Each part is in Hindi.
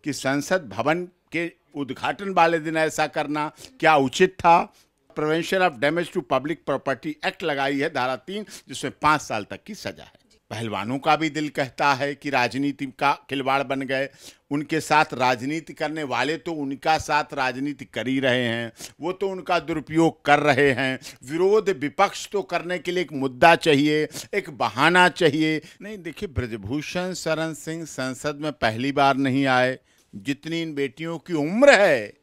कि संसद भवन के उद्घाटन वाले दिन ऐसा करना क्या उचित था। Prevention of damage to public property act लगाई है धारा 3, जिसमें 5 साल तक की सजा है। पहलवानों का भी दिल कहता है कि राजनीति का खिलवाड़ बन गए, उनके साथ राजनीति करने वाले तो उनका साथ राजनीति कर ही रहे हैं, वो तो उनका दुरुपयोग कर रहे हैं। विरोध विपक्ष तो करने के लिए एक मुद्दा चाहिए, एक बहाना चाहिए। नहीं, देखिए, ब्रजभूषण शरण सिंह संसद में पहली बार नहीं आए। जितनी इन बेटियों की उम्र है,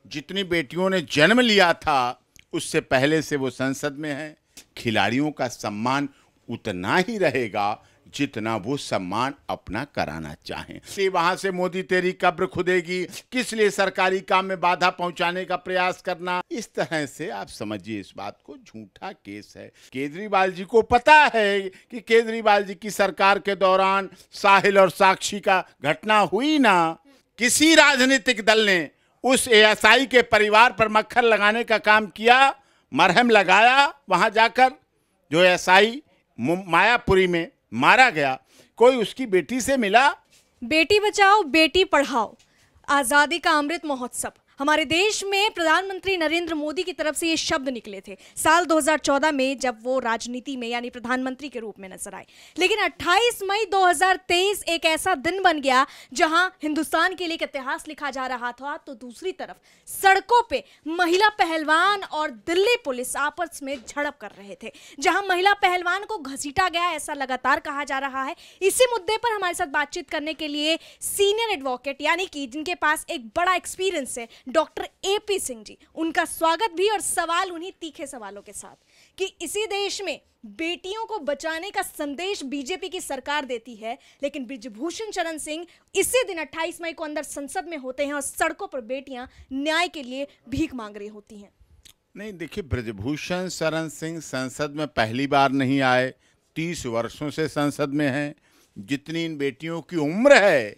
जितनी बेटियों ने जन्म लिया था, उससे पहले से वो संसद में हैं। खिलाड़ियों का सम्मान उतना ही रहेगा जितना वो सम्मान अपना कराना चाहें। इसलिए वहां से मोदी तेरी कब्र खुदेगी, किस लिए सरकारी काम में बाधा पहुंचाने का प्रयास करना। इस तरह से आप समझिए इस बात को, झूठा केस है। केजरीवाल जी को पता है कि केजरीवाल जी की सरकार के दौरान साहिल और साक्षी का घटना हुई ना, किसी राजनीतिक दल ने उस एएसआई के परिवार पर मक्खर लगाने का काम किया, मरहम लगाया। वहां जाकर जो एएसआई मायापुरी में मारा गया, कोई उसकी बेटी से मिला? बेटी बचाओ बेटी पढ़ाओ, आजादी का अमृत महोत्सव। हमारे देश में प्रधानमंत्री नरेंद्र मोदी की तरफ से ये शब्द निकले थे साल 2014 में, जब वो राजनीति में यानी प्रधानमंत्री के रूप में नजर आए। लेकिन 28 मई 2023 एक ऐसा दिन बन गया जहां हिंदुस्तान के लिए एक इतिहास लिखा जा रहा था, तो दूसरी तरफ सड़कों पे महिला पहलवान और दिल्ली पुलिस आपस में झड़प कर रहे थे, जहां महिला पहलवान को घसीटा गया, ऐसा लगातार कहा जा रहा है। इसी मुद्दे पर हमारे साथ बातचीत करने के लिए सीनियर एडवोकेट, यानी कि जिनके पास एक बड़ा एक्सपीरियंस है, डॉक्टर एपी सिंह जी। उनका स्वागत भी और सवाल उन्हीं तीखे सवालों के साथ कि इसी देश में बेटियों को बचाने का संदेश बीजेपी की सरकार देती है, लेकिन ब्रजभूषण शरण सिंह इसी दिन 28 मई को अंदर संसद में होते हैं और सड़कों पर बेटियां न्याय के लिए भीख मांग रही होती हैं। नहीं, देखिए, ब्रजभूषण शरण सिंह संसद में पहली बार नहीं आए, 30 वर्षों से संसद में हैं। जितनी इन बेटियों की उम्र है,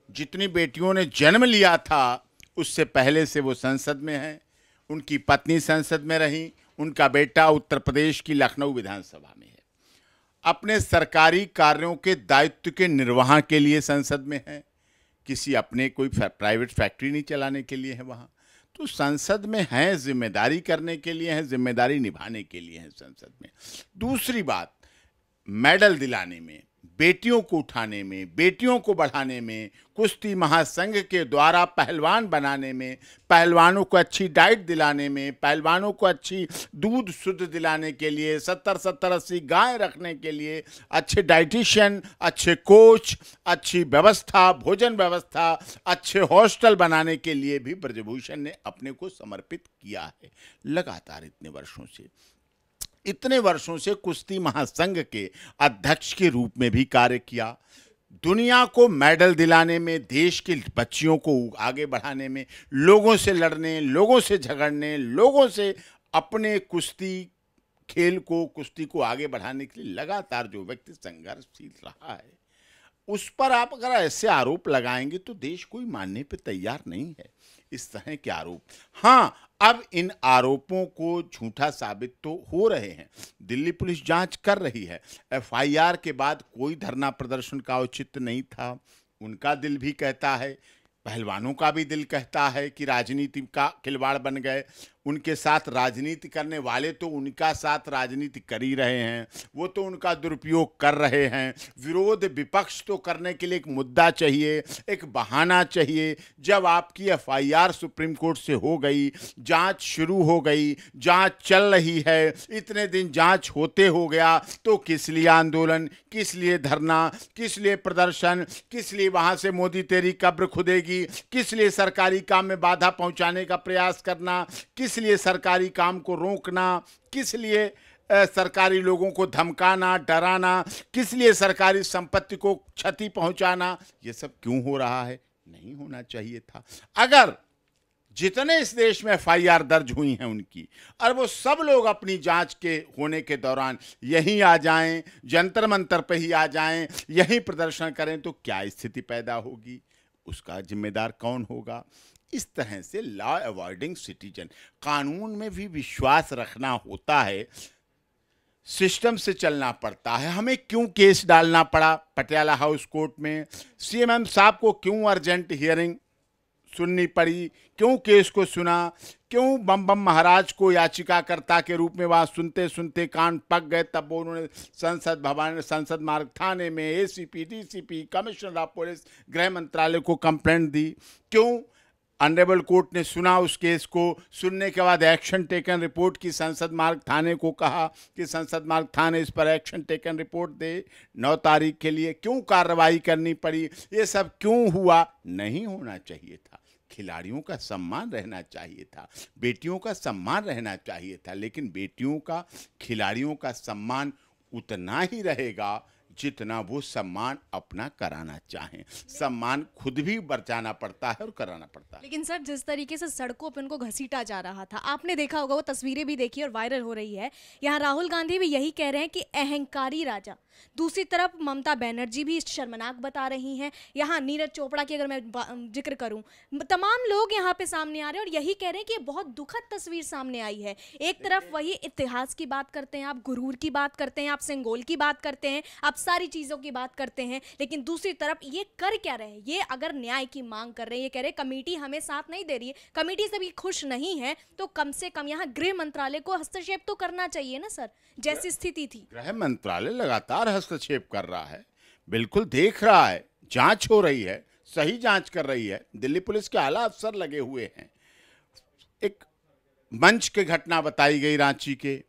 जितनी बेटियों ने जन्म लिया था, उससे पहले से वो संसद में हैं। उनकी पत्नी संसद में रही, उनका बेटा उत्तर प्रदेश की लखनऊ विधानसभा में है। अपने सरकारी कार्यों के दायित्व के निर्वहन के लिए संसद में है, किसी अपने कोई प्राइवेट फैक्ट्री नहीं चलाने के लिए है वहाँ। तो संसद में हैं, जिम्मेदारी करने के लिए हैं, जिम्मेदारी निभाने के लिए हैं संसद में। दूसरी बात, मेडल दिलाने में, बेटियों को उठाने में, बेटियों को बढ़ाने में, कुश्ती महासंघ के द्वारा पहलवान बनाने में, पहलवानों को अच्छी डाइट दिलाने में, पहलवानों को अच्छी दूध शुद्ध दिलाने के लिए, 70-80 गाय रखने के लिए अच्छे डाइटिशियन, अच्छे कोच, अच्छी व्यवस्था, भोजन व्यवस्था, अच्छे हॉस्टल बनाने के लिए भी ब्रजभूषण ने अपने को समर्पित किया है। लगातार इतने वर्षों से कुश्ती महासंघ के अध्यक्ष के रूप में भी कार्य किया। दुनिया को मेडल दिलाने में, देश की बच्चियों को आगे बढ़ाने में, लोगों से लड़ने, लोगों से झगड़ने, लोगों से अपने कुश्ती को आगे बढ़ाने के लिए लगातार जो व्यक्ति संघर्षशील रहा है, उस पर आप अगर ऐसे आरोप लगाएंगे तो देश कोई मानने पे तैयार नहीं है। इस तरह के आरोप, हाँ, अब इन आरोपों को झूठा साबित तो हो रहे हैं। दिल्ली पुलिस जांच कर रही है। एफआईआर के बाद कोई धरना प्रदर्शन का औचित्य नहीं था। उनका दिल भी कहता है, पहलवानों का भी दिल कहता है कि राजनीति का खिलवाड़ बन गए, उनके साथ राजनीति करने वाले तो उनका साथ राजनीति कर ही रहे हैं, वो तो उनका दुरुपयोग कर रहे हैं। विरोध विपक्ष तो करने के लिए एक मुद्दा चाहिए, एक बहाना चाहिए। जब आपकी एफआईआर सुप्रीम कोर्ट से हो गई, जांच शुरू हो गई, जांच चल रही है, इतने दिन जांच होते हो गया, तो किस लिए आंदोलन, किस लिए धरना, किस लिए प्रदर्शन, किस लिए वहां से मोदी तेरी कब्र खुदेगी, किस लिए सरकारी काम में बाधा पहुंचाने का प्रयास करना, किस लिए सरकारी काम को रोकना, किस लिए सरकारी लोगों को धमकाना, डराना, किस लिए सरकारी संपत्ति को क्षति पहुंचाना, ये सब क्यों हो रहा है? नहीं होना चाहिए था। अगर जितने इस देश में एफआईआर दर्ज हुई हैं उनकी, और वो सब लोग अपनी जांच के होने के दौरान यहीं आ जाएं, जंतर मंतर पे ही आ जाएं, यहीं प्रदर्शन करें, तो क्या स्थिति पैदा होगी? उसका जिम्मेदार कौन होगा? इस तरह से लॉ अवॉइडिंग सिटीजन, कानून में भी विश्वास रखना होता है। सिस्टम से चलना पड़ता है। हमें क्यों केस डालना पड़ा पटियाला हाउस कोर्ट में, सीएम साहब को क्यों अर्जेंट हियरिंग सुननी पड़ी, क्यों केस को सुना, क्यों बम बम महाराज को याचिकाकर्ता के रूप में वहाँ सुनते सुनते कान पक गए, तब वो उन्होंने संसद भवन, संसद मार्ग थाने में ACP, DCP, commissioner of police, गृह मंत्रालय को कंप्लेंट दी। क्यों ऑनरेबल कोर्ट ने सुना उस केस को, सुनने के बाद एक्शन टेकन रिपोर्ट की संसद मार्ग थाने को कहा कि संसद मार्ग थाने इस पर एक्शन टेकन रिपोर्ट दे 9 तारीख के लिए। क्यों कार्रवाई करनी पड़ी, ये सब क्यों हुआ? नहीं होना चाहिए था। खिलाड़ियों का सम्मान रहना चाहिए था, बेटियों का सम्मान रहना चाहिए था, लेकिन बेटियों का, खिलाड़ियों का सम्मान उतना ही रहेगा जितना वो सम्मान अपना कराना चाहें। सम्मान खुद भी बचाना पड़ता है और कराना पड़ता है। लेकिन सर, जिस तरीके से सड़कों पर उनको घसीटा जा रहा था, आपने देखा होगा, वो तस्वीरें भी देखी और वायरल हो रही है। यहाँ राहुल गांधी भी यही कह रहे हैं कि अहंकारी राजा। दूसरी तरफ ममता बनर्जी भी शर्मनाक बता रही हैं। यहाँ नीरज चोपड़ा की अगर मैं जिक्र करूं, तमाम लोग यहाँ पे सामने आ रहे हैं और यही कह रहे हैं कि ये बहुत दुखद तस्वीर सामने आई है। एक तरफ वही इतिहास की बात करते हैं आप, गुरूर की बात करते हैं आप, सिंगोल की बात करते हैं आप, सारी चीज़ों की बात करते हैं, लेकिन दूसरी तरफ ये कर क्या रहे हैं? ये अगर न्याय की मांग कर रहे हैं, ये कह रहे हैं कमेटी हमें साथ नहीं दे रही है, कमेटी से भी खुश नहीं है, तो कम से कम यहाँ गृह मंत्रालय को हस्तक्षेप तो करना चाहिए ना सर, जैसी स्थिति थी। गृह मंत्रालय लगातार हस्तक्षेप कर रहा है, बिल्कुल देख रहा है, जांच हो रही है, सही जांच कर रही है। दिल्ली पुलिस के आला अफसर लगे हुए हैं। एक मंच की घटना बताई गई रांची के,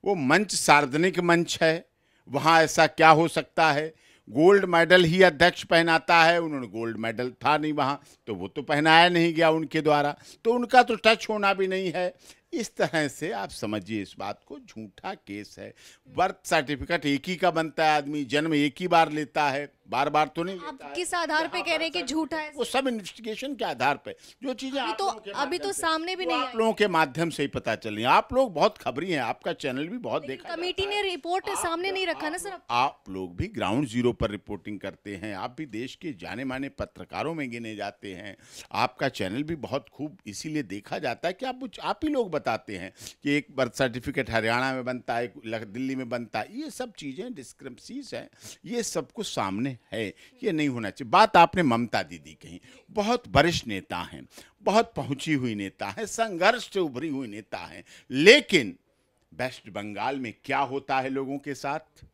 वो मंच सार्वजनिक मंच है, वहाँ ऐसा क्या हो सकता है? गोल्ड मेडल ही अध्यक्ष पहनाता है, उन्होंने गोल्ड मेडल था नहीं वहाँ, तो वो तो पहनाया नहीं गया उनके द्वारा, तो उनका तो टच होना भी नहीं है। इस तरह से आप समझिए इस बात को, झूठा केस है। बर्थ सर्टिफिकेट एक ही का बनता है, आदमी जन्म एक ही बार लेता है, बार बार तो नहीं लेता आप किस आधार पे कह रहे हैं कि झूठा है? वो सब इन्वेस्टिगेशन के आधार पे जो चीजें अभी तो सामने भी नहीं आप लोगों के माध्यम से ही पता चल रही है। आप लोग बहुत खबरी हैं, आपका चैनल भी बहुत देखा, कमेटी ने रिपोर्ट सामने नहीं रखा ना सर। आप लोग भी ग्राउंड जीरो पर रिपोर्टिंग करते हैं, आप भी देश के जाने माने पत्रकारों में गिने जाते हैं, आपका चैनल भी बहुत खूब इसीलिए देखा जाता है कि आप ही लोग बताते हैं कि एक बर्थ सर्टिफिकेट हरियाणा में बनता है, दिल्ली में बनता है। ये सब चीज़ें डिस्क्रिपेंसीज हैं, ये सब कुछ सामने है, ये नहीं होना चाहिए। बात आपने ममता दीदी कही, बहुत वरिष्ठ नेता हैं, बहुत पहुंची हुई नेता है, संघर्ष से उभरी हुई नेता है, लेकिन वेस्ट बंगाल में क्या होता है लोगों के साथ,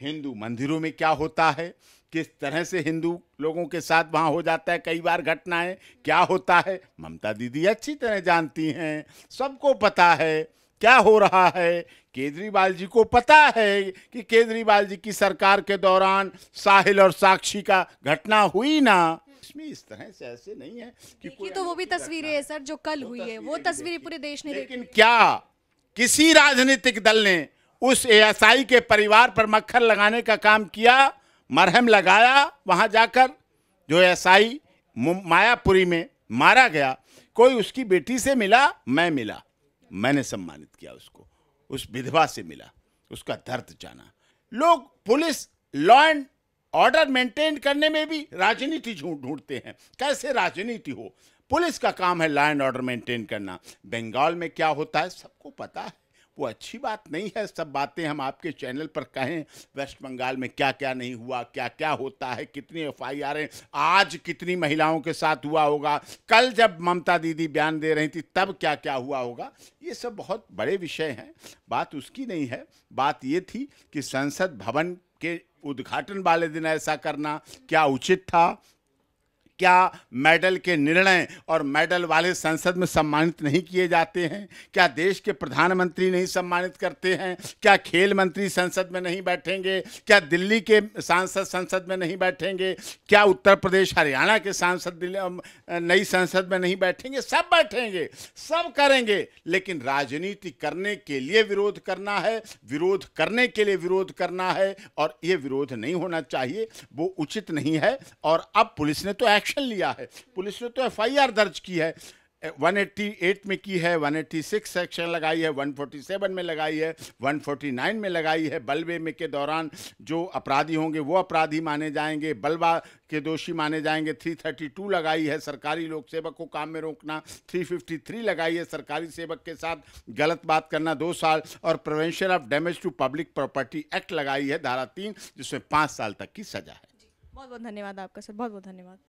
हिंदू मंदिरों में क्या होता है, किस तरह से हिंदू लोगों के साथ वहाँ हो जाता है, कई बार घटनाएं क्या होता है, ममता दीदी अच्छी तरह जानती हैं, सबको पता है क्या हो रहा है। केजरीवाल जी को पता है कि केजरीवाल जी की सरकार के दौरान साहिल और साक्षी का घटना हुई ना, इसमें इस तरह से ऐसे नहीं है कि कोई तो वो भी तस्वीरें है सर जो कल हुई है, वो तस्वीरें पूरे देश ने देखी। लेकिन क्या किसी राजनीतिक दल ने उस एएसआई के परिवार पर मक्खर लगाने का काम किया, मरहम लगाया? वहां जाकर जो एएसआई मायापुरी में मारा गया, कोई उसकी बेटी से मिला? मैं मिला, मैंने सम्मानित किया उसको, उस विधवा से मिला, उसका दर्द जाना। लोग police law and order maintain करने में भी राजनीति ढूंढते हैं। कैसे राजनीति हो? पुलिस का काम है लॉ एंड ऑर्डर मेंटेन करना। बंगाल में क्या होता है सबको पता है, वो अच्छी बात नहीं है। सब बातें हम आपके चैनल पर कहें, वेस्ट बंगाल में क्या क्या नहीं हुआ, क्या क्या होता है, कितनी एफआईआर हैं, आज कितनी महिलाओं के साथ हुआ होगा, कल जब ममता दीदी बयान दे रही थी तब क्या क्या हुआ होगा, ये सब बहुत बड़े विषय हैं। बात उसकी नहीं है, बात ये थी कि संसद भवन के उद्घाटन वाले दिन ऐसा करना क्या उचित था? क्या मेडल के निर्णय और मेडल वाले संसद में सम्मानित नहीं किए जाते हैं? क्या देश के प्रधानमंत्री नहीं सम्मानित करते हैं? क्या खेल मंत्री संसद में नहीं बैठेंगे? क्या दिल्ली के सांसद संसद में नहीं बैठेंगे? क्या उत्तर प्रदेश हरियाणा के सांसद नई संसद में नहीं बैठेंगे? सब बैठेंगे, सब करेंगे, लेकिन राजनीति करने के लिए विरोध करना है, विरोध करने के लिए विरोध करना है, और ये विरोध नहीं होना चाहिए, वो उचित नहीं है। और अब पुलिस ने तो एक्शन लिया है, पुलिस ने तो एफआईआर दर्ज की है। 188 में की है, 186 सेक्शन लगाई है, 147 में लगाई है, 149 में लगाई है। बलवे में के दौरान जो अपराधी होंगे वो अपराधी माने जाएंगे, बलवा के दोषी माने जाएंगे। 332 लगाई है, सरकारी लोक सेवक को काम में रोकना। 353 लगाई है, सरकारी सेवक के साथ गलत बात करना 2 साल। और prevention of damage to public property act लगाई है धारा 3, जिसमें 5 साल तक की सजा है। बहुत बहुत धन्यवाद आपका सर, बहुत बहुत धन्यवाद।